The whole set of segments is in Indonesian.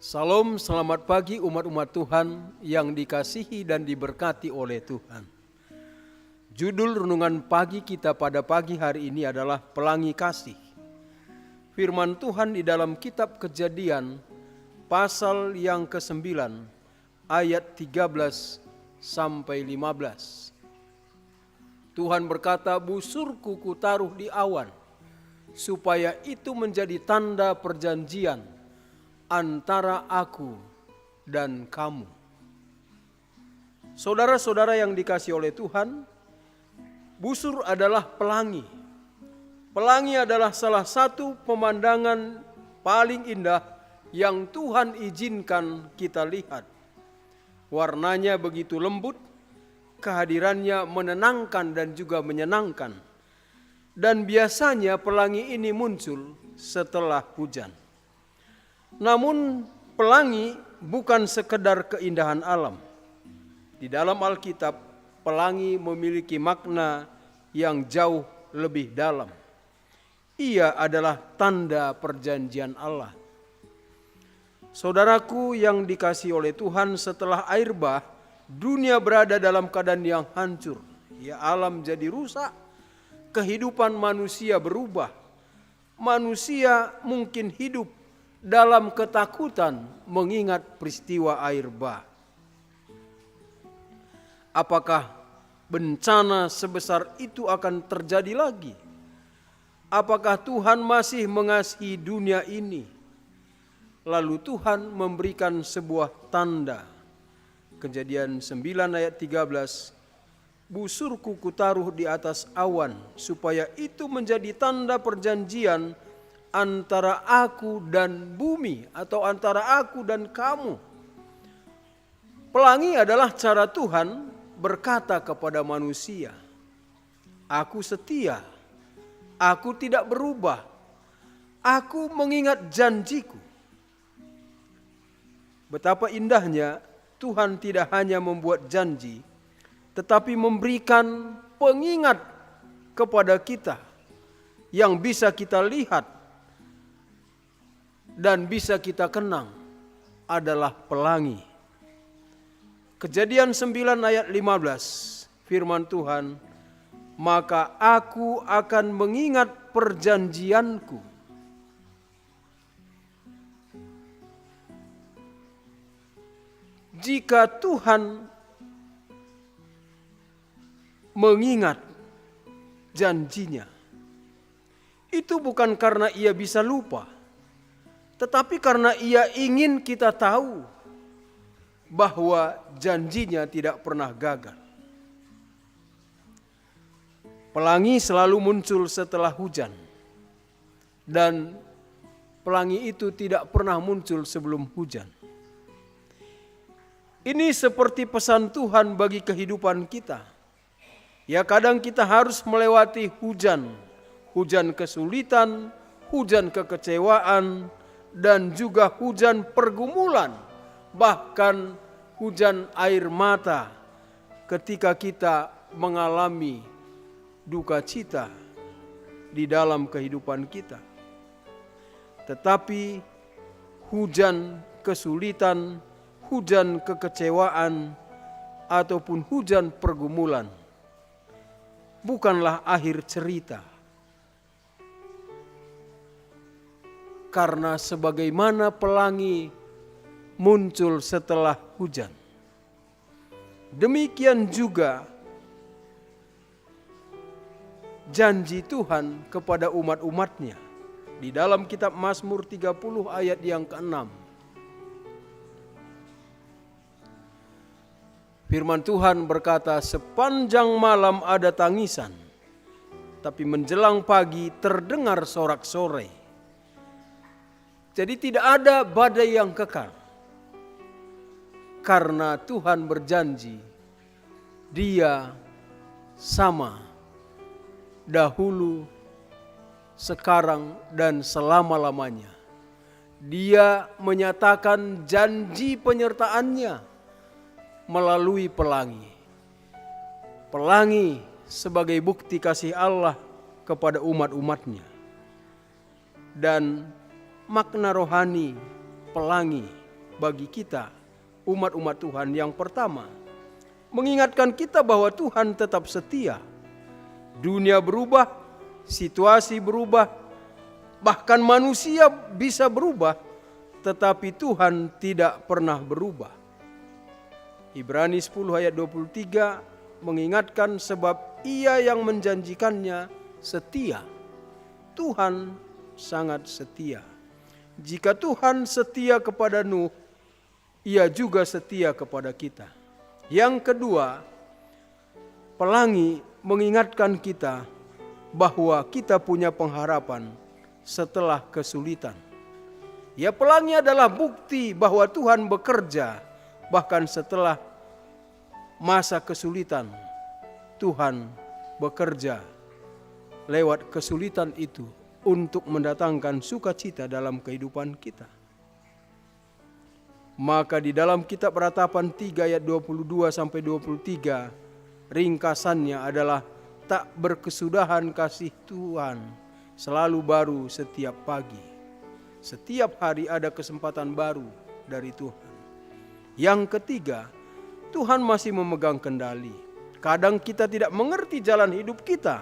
Salam, selamat pagi umat-umat Tuhan yang dikasihi dan diberkati oleh Tuhan. Judul renungan pagi kita pada pagi hari ini adalah Pelangi Kasih. Firman Tuhan di dalam kitab Kejadian pasal yang ke-9 ayat 13 sampai 15. Tuhan berkata, "Busurku kutaruh di awan, supaya itu menjadi tanda perjanjian antara aku dan kamu." Saudara-saudara yang dikasihi oleh Tuhan, busur adalah pelangi. Pelangi adalah salah satu pemandangan paling indah yang Tuhan izinkan kita lihat. Warnanya begitu lembut, kehadirannya menenangkan dan juga menyenangkan. Dan biasanya pelangi ini muncul setelah hujan. Namun pelangi bukan sekedar keindahan alam. Di dalam Alkitab, pelangi memiliki makna yang jauh lebih dalam. Ia adalah tanda perjanjian Allah. Saudaraku yang dikasihi oleh Tuhan, setelah air bah, dunia berada dalam keadaan yang hancur. Ya, alam jadi rusak, kehidupan manusia berubah. Manusia mungkin hidup dalam ketakutan mengingat peristiwa air bah. Apakah bencana sebesar itu akan terjadi lagi? Apakah Tuhan masih mengasihi dunia ini? Lalu Tuhan memberikan sebuah tanda. Kejadian 9 ayat 13, "Busurku kutaruh di atas awan, supaya itu menjadi tanda perjanjian antara aku dan bumi," atau antara aku dan kamu. Pelangi adalah cara Tuhan berkata kepada manusia, "Aku setia, aku tidak berubah, aku mengingat janjiku." Betapa indahnya Tuhan tidak hanya membuat janji, tetapi memberikan pengingat kepada kita yang bisa kita lihat dan bisa kita kenang, adalah pelangi. Kejadian 9 ayat 15, firman Tuhan, "Maka aku akan mengingat perjanjianku." Jika Tuhan mengingat janjinya, itu bukan karena ia bisa lupa, tetapi karena ia ingin kita tahu bahwa janjinya tidak pernah gagal. Pelangi selalu muncul setelah hujan, dan pelangi itu tidak pernah muncul sebelum hujan. Ini seperti pesan Tuhan bagi kehidupan kita. Ya, kadang kita harus melewati hujan, hujan kesulitan, hujan kekecewaan, dan juga hujan pergumulan, bahkan hujan air mata ketika kita mengalami duka cita di dalam kehidupan kita. Tetapi hujan kesulitan, hujan kekecewaan, ataupun hujan pergumulan bukanlah akhir cerita. Karena sebagaimana pelangi muncul setelah hujan, demikian juga janji Tuhan kepada umat-umatnya. Di dalam kitab Mazmur 30 ayat yang ke-6, firman Tuhan berkata, "Sepanjang malam ada tangisan, tapi menjelang pagi terdengar sorak-sorai." Jadi tidak ada badai yang kekal. Karena Tuhan berjanji, Dia sama dahulu, sekarang, dan selama-lamanya. Dia menyatakan janji penyertaannya melalui pelangi. Pelangi sebagai bukti kasih Allah kepada umat-umatnya. Dan makna rohani pelangi bagi kita, umat-umat Tuhan. Yang pertama, mengingatkan kita bahwa Tuhan tetap setia. Dunia berubah, situasi berubah, bahkan manusia bisa berubah, tetapi Tuhan tidak pernah berubah. Ibrani 10 ayat 23 mengingatkan sebab Ia yang menjanjikannya setia. Tuhan sangat setia. Jika Tuhan setia kepada Nuh, Ia juga setia kepada kita. Yang kedua, pelangi mengingatkan kita bahwa kita punya pengharapan setelah kesulitan. Ya, pelangi adalah bukti bahwa Tuhan bekerja bahkan setelah masa kesulitan. Tuhan bekerja lewat kesulitan itu untuk mendatangkan sukacita dalam kehidupan kita. Maka di dalam kitab Ratapan 3 ayat 22 sampai 23, ringkasannya adalah tak berkesudahan kasih Tuhan selalu baru setiap pagi. Setiap hari ada kesempatan baru dari Tuhan. Yang ketiga, Tuhan masih memegang kendali. Kadang kita tidak mengerti jalan hidup kita,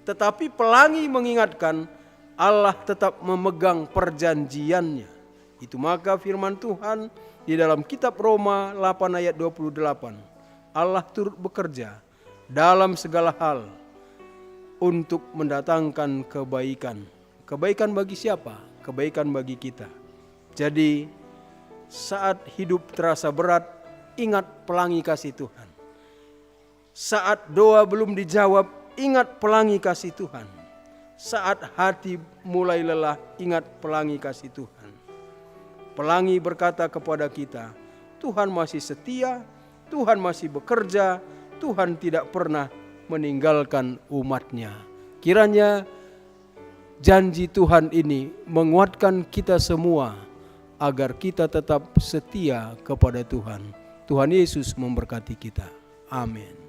tetapi pelangi mengingatkan Allah tetap memegang perjanjiannya. Itu maka firman Tuhan di dalam kitab Roma 8 ayat 28. Allah turut bekerja dalam segala hal untuk mendatangkan kebaikan. Kebaikan bagi siapa? Kebaikan bagi kita. Jadi saat hidup terasa berat, ingat pelangi kasih Tuhan. Saat doa belum dijawab, ingat pelangi kasih Tuhan. Saat hati mulai lelah, ingat pelangi kasih Tuhan. Pelangi berkata kepada kita, Tuhan masih setia, Tuhan masih bekerja, Tuhan tidak pernah meninggalkan umatnya. Kiranya janji Tuhan ini menguatkan kita semua agar kita tetap setia kepada Tuhan. Tuhan Yesus memberkati kita. Amin.